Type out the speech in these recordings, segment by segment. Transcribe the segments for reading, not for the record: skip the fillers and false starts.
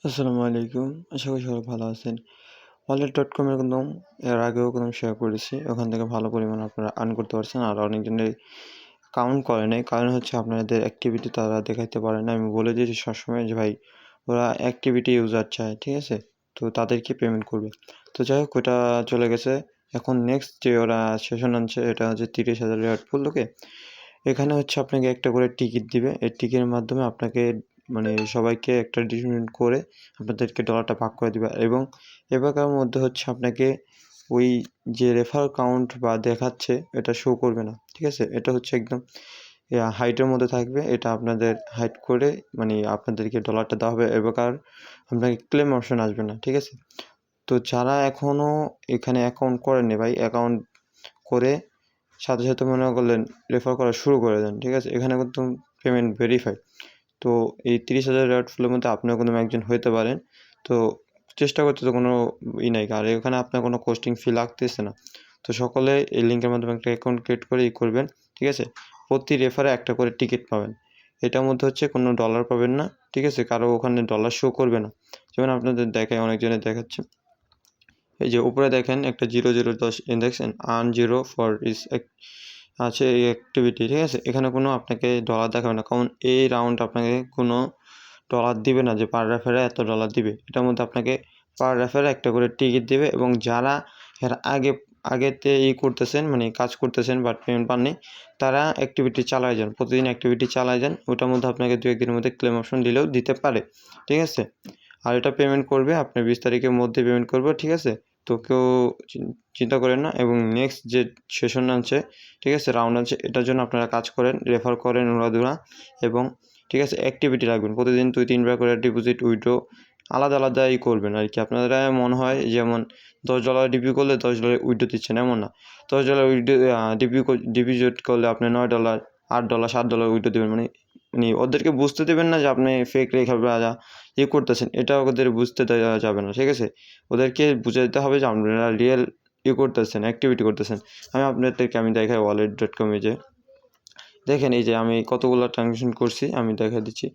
আসসালামু আলাইকুম। আশা করি সবাই ভালো আছেন। wallet.com এর একদম এর আগেও শেয়ার করেছি। ওখান থেকে ভালো পরিমাণে আপনারা আর্ন করতে পারছেন। আর অনেকজনের কাউন্ট করে নাই। কারণ হচ্ছে আপনাদের অ্যাক্টিভিটি তারা দেখাইতে পারে না। আমি বলে দিয়েছি সবসময় যে ভাই ওরা অ্যাক্টিভিটি ইউজার চায়, ঠিক আছে? তো তাদেরকে পেমেন্ট করবে। তো যাই হোক ওটা চলে গেছে। এখন নেক্সট যে ওরা সেশন আনছে এটা হচ্ছে 30,000 রেওয়ার্ড পড়লোকে। এখানে হচ্ছে আপনাকে একটা করে টিকিট দিবে। এই টিকিটের মাধ্যমে আপনাকে সবাইকে একটা ডিস্ট্রিবিউট করে আপনাদেরকে ডলারটা ভাগ করে দিবে এবং এবারের মধ্যে হচ্ছে আপনাকে ওই যে রেফার কাউন্ট বা দেখাচ্ছে এটা শো করবে না, ঠিক আছে? এটা হচ্ছে একদম হাইটের মধ্যে থাকবে। এটা আপনাদের হাইড করে আপনাদেরকে ডলারটা দেওয়া হবে। এবার আপনাকে ক্লেম অপশন আসবে না, ঠিক আছে? তো যারা এখনও এখানে অ্যাকাউন্ট করেননি ভাই, অ্যাকাউন্ট করে সাথে মনে করলেন রেফার করা শুরু করে দেন, ঠিক আছে? এখানে কিন্তু পেমেন্ট ভেরিফাই। তো এই 30,000 রেওয়ার্ড ফুলের মধ্যে আপনিও কোনো একজন হইতে পারেন। তো চেষ্টা করতে তো কোনো নাই। আর এখানে আপনার কোনো কোস্টিং ফি লাগতেছে না। তো সকলে এই লিঙ্কের মাধ্যমে একটা অ্যাকাউন্ট ক্রিয়েট করে করবেন, ঠিক আছে? প্রতি রেফারে একটা করে টিকিট পাবেন। এটার মধ্যে হচ্ছে কোনো ডলার পাবেন না, ঠিক আছে? কারো ওখানে ডলার শো করবে না। যেমন আপনাদের দেখায়, অনেকজনের দেখাচ্ছে। এই যে উপরে দেখেন একটা 0010 দেখছেন, আর্ন 0 ফর ইস আছে এই অ্যাক্টিভিটি, ঠিক আছে? এখানে কোনো আপনাকে ডলার দেখাবে না, কারণ এই রাউন্ড আপনাকে কোনো ডলার দিবে না যে পার রেফারে এত ডলার দিবে। এটার মধ্যে আপনাকে পার রেফারে একটা করে টিকিট দিবে এবং যারা এর আগেতে করতেছেন কাজ করতেছেন বাট পেমেন্ট পাননি, তারা অ্যাক্টিভিটি চালায় যান, প্রতিদিন অ্যাক্টিভিটি চালায় যান। ওটার মধ্যে আপনাকে 2-1 দিনের মধ্যে ক্লেম অপশন দিলেও দিতে পারে, ঠিক আছে? আর এটা পেমেন্ট করবে আপনার 20 তারিখের মধ্যে পেমেন্ট করবে, ঠিক আছে? তো কেউ চিন্তা করেন না। এবং নেক্সট যে সেশন আছে, ঠিক আছে, রাউন্ড আছে, এটার জন্য আপনারা কাজ করেন, রেফার করেন উড়াধুরা এবং ঠিক আছে অ্যাক্টিভিটি রাখবেন। প্রতিদিন 2-3 বার করে ডিপোজিট উইথড্র আলাদাই করবেন আর কি। আপনারা মনে হয় যেমন $10 ডিপি করলে $10 উইথড্র দিচ্ছেন, এমন না। $10 উইথড্র ডিপোজিট করলে আপনি $9, $8, $7 উইথড্র দেবেন। ওদেরকে বুঝতে দেবেন না যে আপনি ফেক রেখা বা করতেছেন। এটা ওদের বুঝতে দেওয়া যাবে না, ঠিক আছে? ওদেরকে বুঝাইতে হবে যে আপনারা রিয়েল করতেছেন, অ্যাক্টিভিটি করতেছেন। আমি দেখাই wallet.com এ যে দেখেন, এই যে আমি কতগুলো ট্রানজ্যাকশন করছি আমি দেখা দিচ্ছি।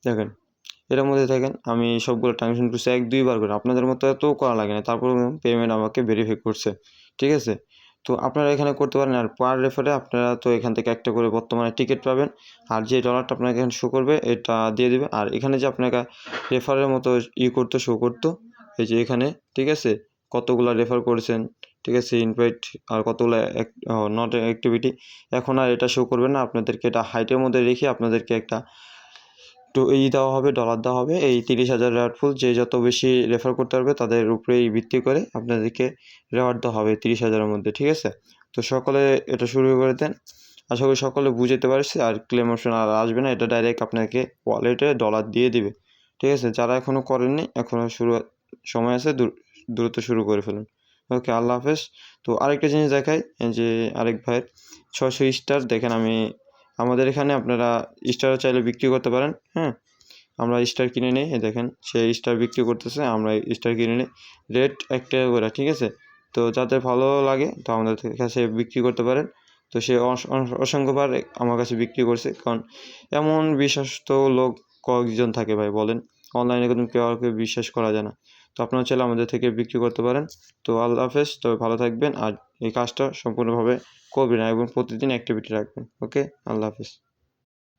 দেখেন এটার মধ্যে দেখেন আমি সবগুলো ট্রানজ্যাকশন করছি 1-2 বার করে। আপনাদের মতো এতও করা লাগে না, তারপরেও পেমেন্ট আমাকে ভেরিফাই করছে, ঠিক আছে? তো আপনারা এখানে করতে পারেন। আর পার রেফারে আপনারা তো এখান থেকে একটা করে বর্তমানে টিকিট পাবেন। আর যে ডলারটা আপনাকে এখানে শো করবে এটা দিয়ে দিবে। আর এখানে যে আপনাকে রেফারের মতো করতো, শো করতো এই যে এখানে, ঠিক আছে? কতগুলা রেফার করেছেন, ঠিক আছে, ইনভাইট আর কতগুলো নট অ্যাক্টিভিটি। এখন আর এটা শো করবে না, আপনাদেরকে এটা হাইটের মধ্যে রেখে আপনাদেরকে একটা দেওয়া হবে, ডলার দেওয়া হবে। এই 30,000 রেওয়ার্ড ফুল যে যত বেশি রেফার করতে পারবে তাদের উপরেই ভিত্তি করে আপনাদেরকে রেওয়ার্ড দেওয়া হবে 30,000-এর মধ্যে, ঠিক আছে? তো সকলে এটা শুরু করে দেন। আশা করি সকলে বুঝতে পারছে। আর ক্লেম অপশন আর আসবে না, এটা ডাইরেক্ট আপনাকে ওয়ালেটে ডলার দিয়ে দিবে, ঠিক আছে? যারা এখনও করেননি, এখনও সময় আছে, দ্রুত শুরু করে ফেলুন। ওকে, আল্লাহ হাফেজ। তো আরেকটা জিনিস দেখাই, যে আরেক ভাইয়ের 600 স্টার দেখেন। আমাদের এখানে আপনারা স্টারও চাইলে বিক্রি করতে পারেন, হ্যাঁ? আমরা স্টার কিনে নিই, দেখেন সে স্টার বিক্রি করতেছে, আমরা স্টার কিনে নিই রেট 1 টাকা করে, ঠিক আছে? তো যাদের ভালো লাগে তো আমাদের কাছে বিক্রি করতে পারেন। তো সে অসংখ্যবার আমার কাছে বিক্রি করছে, কারণ এমন বিশ্বস্ত লোক কয়েকজন থাকে ভাই, বলেন? অনলাইনে কিন্তু কেউ বিশ্বাস করা যায় না। তো আপনারা চাইলে আমাদের থেকে বিক্রি করতে পারেন। তো আল্লাহ হাফেজ, তবে ভালো থাকবেন আর এই কাজটা সম্পূর্ণভাবে করবেন এবং প্রতিদিন অ্যাক্টিভিটি রাখবেন। ওকে, আল্লাহ হাফেজ।